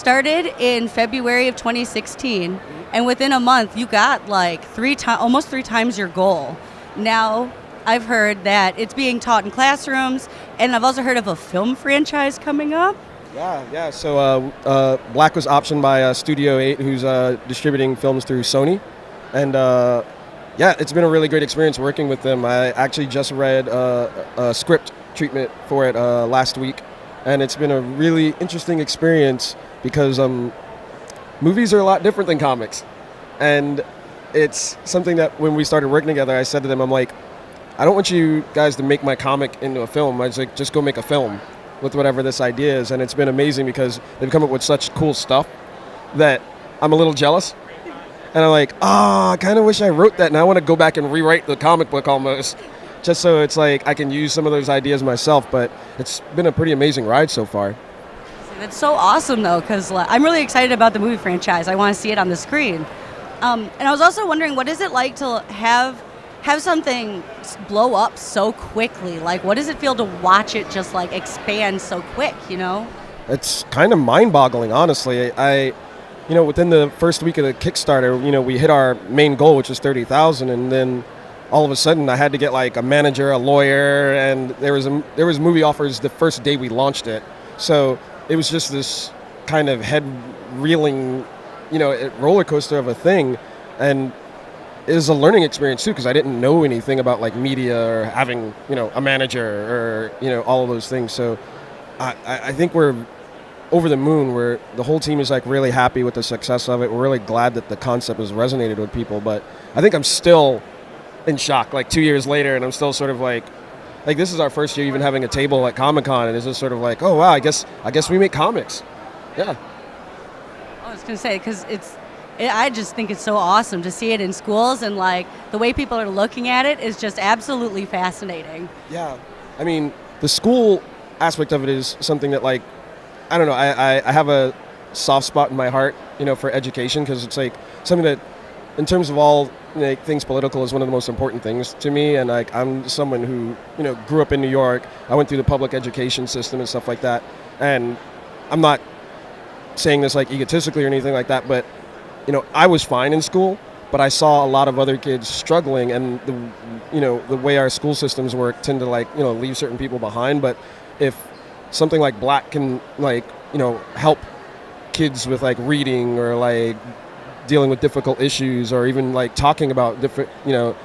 started in February of 2016, and within a month you got like almost three times your goal. Now I've heard that it's being taught in classrooms, and I've also heard of a film franchise coming up. Yeah. So Black was optioned by Studio 8, who's distributing films through Sony. And it's been a really great experience working with them. I actually just read a script treatment for it last week. And it's been a really interesting experience because movies are a lot different than comics. And it's something that when we started working together, I said to them, I'm like, I don't want you guys to make my comic into a film. I was like, just go make a film with whatever this idea is. And it's been amazing because they've come up with such cool stuff that I'm a little jealous. And I'm like, I kind of wish I wrote that. And I want to go back and rewrite the comic book almost, just so it's like I can use some of those ideas myself. But it's been a pretty amazing ride so far. That's so awesome, though, because I'm really excited about the movie franchise. I want to see it on the screen. And I was also wondering, what is it like to have something blow up so quickly? Like, what does it feel to watch it just like expand so quick, you know? It's kind of mind-boggling, honestly. Within the first week of the Kickstarter, we hit our main goal, which was 30,000, and then all of a sudden I had to get like a manager, a lawyer, and there was movie offers the first day we launched it. So it was just this kind of head-reeling, roller coaster of a thing, and it was a learning experience too, because I didn't know anything about like media or having, a manager or, all of those things. So I think we're over the moon. Where the whole team is like really happy with the success of it. We're really glad that the concept has resonated with people. But I think I'm still in shock, like 2 years later, and I'm still sort of like this is our first year even having a table at Comic-Con, and it's just sort of like, oh wow, I guess we make comics. Yeah. I was gonna say, because I just think it's so awesome to see it in schools, and like the way people are looking at it is just absolutely fascinating. Yeah, I mean, the school aspect of it is something that, like, I don't know, I have a soft spot in my heart, for education, because it's like something that, in terms of all things political, is one of the most important things to me. And like, I'm someone who grew up in New York. I went through the public education system and stuff like that, and I'm not saying this like egotistically or anything like that, but I was fine in school, but I saw a lot of other kids struggling, and the way our school systems work tend to leave certain people behind. But if something like Black can help kids with like reading or like dealing with difficult issues, or even like talking about different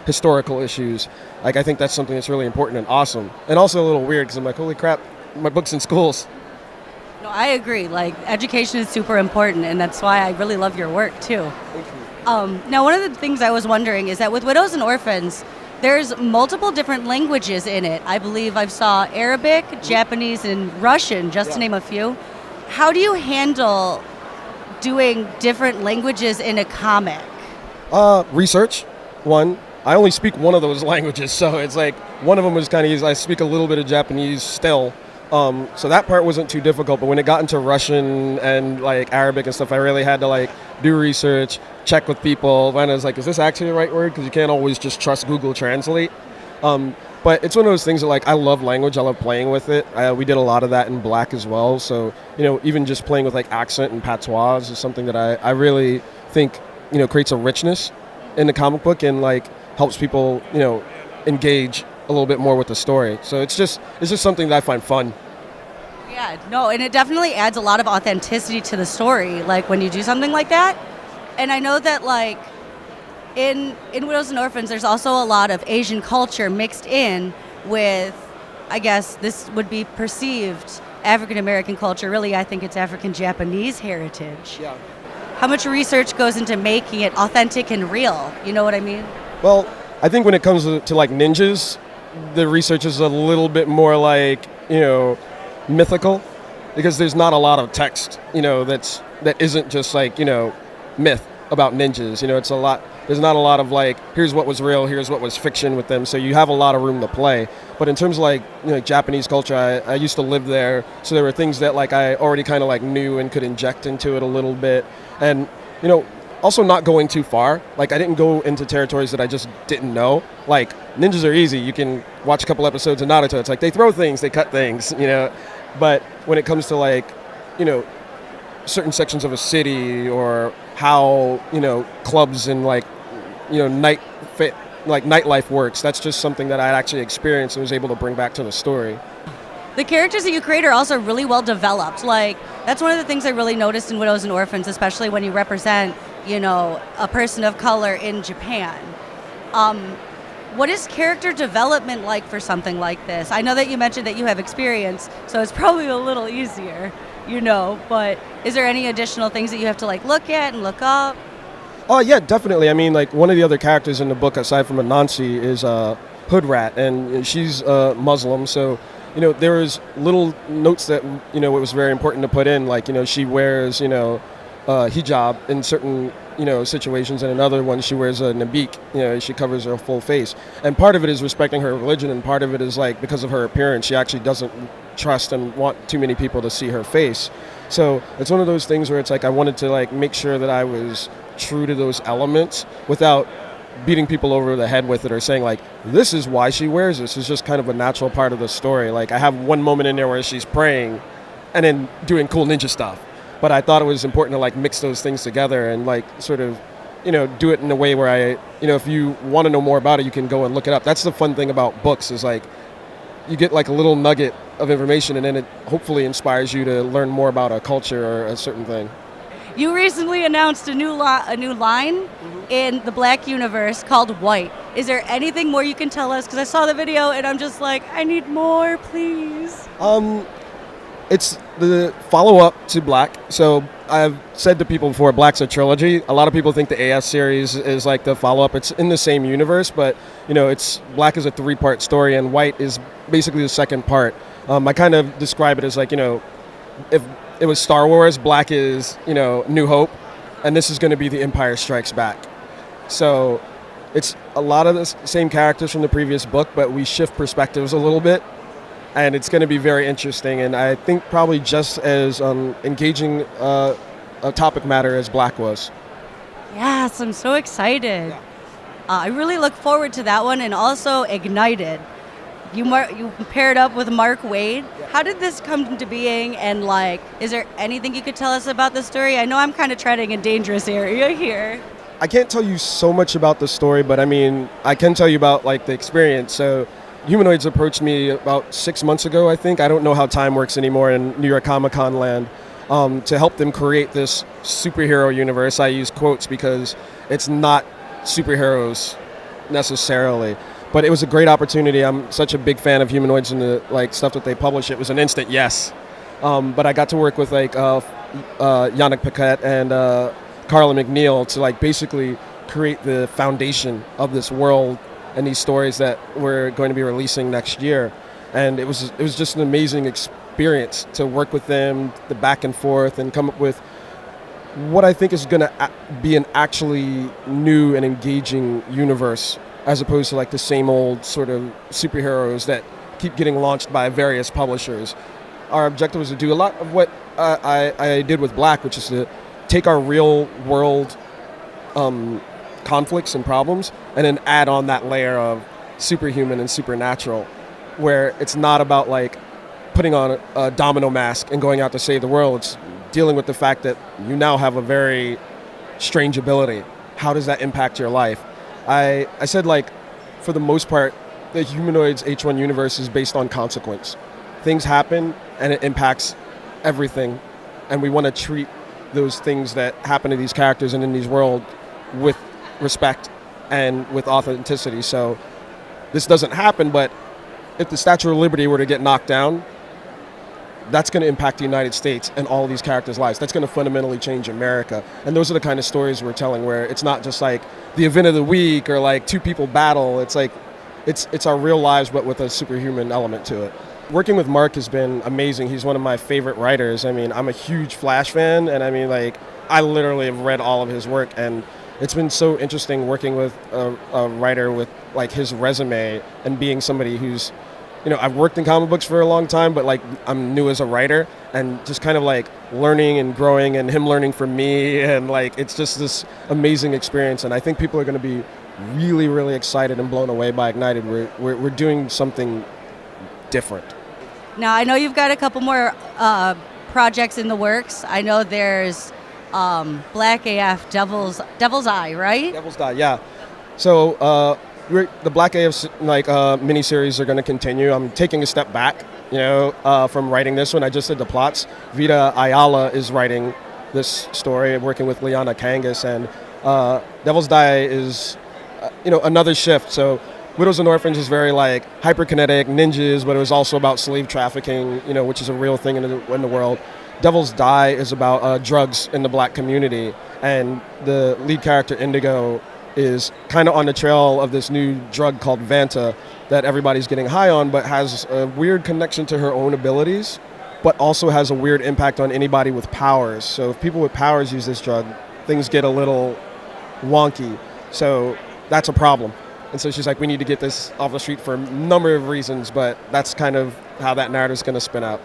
historical issues, like I think that's something that's really important and awesome, and also a little weird because I'm like, holy crap, my book's in schools. No, I agree. Like, education is super important, and that's why I really love your work too. Thank you. Now, one of the things I was wondering is that with Widows and Orphans, there's multiple different languages in it. I believe I saw Arabic, Japanese, and Russian, just to name a few. How do you handle doing different languages in a comic? Research, one. I only speak one of those languages, so it's like one of them was kind of easy. I speak a little bit of Japanese still. So that part wasn't too difficult, but when it got into Russian and like Arabic and stuff, I really had to like do research, check with people, and I was like, is this actually the right word? Because you can't always just trust Google Translate. But it's one of those things that, like, I love language, I love playing with it. We did a lot of that in Black as well. So, even just playing with like accent and patois is something that I really think, creates a richness in the comic book and like helps people, engage a little bit more with the story. So it's just something that I find fun. Yeah, no, and it definitely adds a lot of authenticity to the story, like when you do something like that. And I know that like in Widows and Orphans, there's also a lot of Asian culture mixed in with, I guess this would be perceived African American culture. Really, I think it's African Japanese heritage. Yeah. How much research goes into making it authentic and real? You know what I mean? Well, I think when it comes to like ninjas, the research is a little bit more like, mythical, because there's not a lot of text, that isn't just like, myth about ninjas. There's not a lot of like, here's what was real, here's what was fiction with them. So you have a lot of room to play. But in terms of like, Japanese culture, I used to live there. So there were things that like I already kind of like knew and could inject into it a little bit. And, also not going too far. Like, I didn't go into territories that I just didn't know. Like, ninjas are easy. You can watch a couple episodes of Naruto. It's like they throw things, they cut things, But when it comes to like, certain sections of a city or how, clubs and like, nightlife works. That's just something that I actually experienced and was able to bring back to the story. The characters that you create are also really well developed. Like, that's one of the things I really noticed in Widows and Orphans, especially when you represent, a person of color in Japan. What is character development like for something like this? I know that you mentioned that you have experience, so it's probably a little easier, but is there any additional things that you have to like look at and look up? Oh yeah, definitely. I mean, like one of the other characters in the book, aside from Anansi, is Hood Rat, and she's Muslim. So, there was little notes that it was very important to put in. Like, she wears hijab in certain situations, and another one she wears a nabik. She covers her full face, and part of it is respecting her religion, and part of it is like because of her appearance, she actually doesn't trust and want too many people to see her face. So it's one of those things where it's like I wanted to like make sure that I was true to those elements without beating people over the head with it or saying like this is why she wears this. It's just kind of a natural part of the story. Like I have one moment in there where she's praying and then doing cool ninja stuff, but I thought it was important to like mix those things together and like sort of do it in a way where I if you want to know more about it, you can go and look it up. That's the fun thing about books is like you get like a little nugget of information and then it hopefully inspires you to learn more about a culture or a certain thing. You recently announced a new line in the Black universe called White. Is there anything more you can tell us? Because I saw the video and I'm just like, I need more, please. It's the follow-up to Black. So I've said to people before, Black's a trilogy. A lot of people think the AS series is like the follow-up. It's in the same universe, but it's Black is a 3-part story and White is basically the second part. I kind of describe it as like, if it was Star Wars, Black is, New Hope, and this is going to be The Empire Strikes Back. So it's a lot of the same characters from the previous book, but we shift perspectives a little bit, and it's going to be very interesting, and I think probably just as engaging a topic matter as Black was. Yes, I'm so excited. Yeah. I really look forward to that one, and also Ignited. You paired up with Mark Waid. How did this come into being? And like, is there anything you could tell us about the story? I know I'm kind of treading a dangerous area here. I can't tell you so much about the story, but I mean, I can tell you about like the experience. So Humanoids approached me about 6 months ago, I think. I don't know how time works anymore in New York Comic Con land, to help them create this superhero universe. I use quotes because it's not superheroes necessarily. But it was a great opportunity. I'm such a big fan of Humanoids and the like stuff that they publish. It was an instant yes. But I got to work with like Yannick Paquette and Carla McNeil to like basically create the foundation of this world and these stories that we're going to be releasing next year. And it was just an amazing experience to work with them, the back and forth, and come up with what I think is going to be an actually new and engaging universe, as opposed to like the same old sort of superheroes that keep getting launched by various publishers. Our objective was to do a lot of what I did with Black, which is to take our real world conflicts and problems and then add on that layer of superhuman and supernatural, where it's not about like putting on a domino mask and going out to save the world. It's dealing with the fact that you now have a very strange ability. How does that impact your life? I said, like, for the most part, the Humanoids H1 universe is based on consequence. Things happen, and it impacts everything. And we want to treat those things that happen to these characters and in these worlds with respect and with authenticity. So this doesn't happen, but if the Statue of Liberty were to get knocked down, that's going to impact the United States and all of these characters' lives. That's going to fundamentally change America. And those are the kind of stories we're telling, where it's not just like the event of the week or like two people battle. It's like it's our real lives, but with a superhuman element to it. Working with Mark has been amazing. He's one of my favorite writers. I mean, I'm a huge Flash fan, and I mean, like, I literally have read all of his work, and it's been so interesting working with a writer with like his resume and being somebody who's, I've worked in comic books for a long time, but like I'm new as a writer, and just kind of like learning and growing, and him learning from me, and like it's just this amazing experience. And I think people are going to be really, really excited and blown away by Ignited. We're doing something different. Now I know you've got a couple more projects in the works. I know there's Black AF Devil's Eye, right? Devil's Die, yeah. So the Black AF miniseries are going to continue. I'm taking a step back, from writing this one. I just did the plots. Vita Ayala is writing this story, working with Liana Kangas, and Devil's Die is, another shift. So Widows and Orphans is very like hyperkinetic ninjas, but it was also about slave trafficking, which is a real thing in the world. Devil's Die is about drugs in the black community, and the lead character Indigo is kind of on the trail of this new drug called Vanta that everybody's getting high on, but has a weird connection to her own abilities, but also has a weird impact on anybody with powers. So if people with powers use this drug, things get a little wonky. So that's a problem. And so she's like, we need to get this off the street for a number of reasons, but that's kind of how that narrative's going to spin out.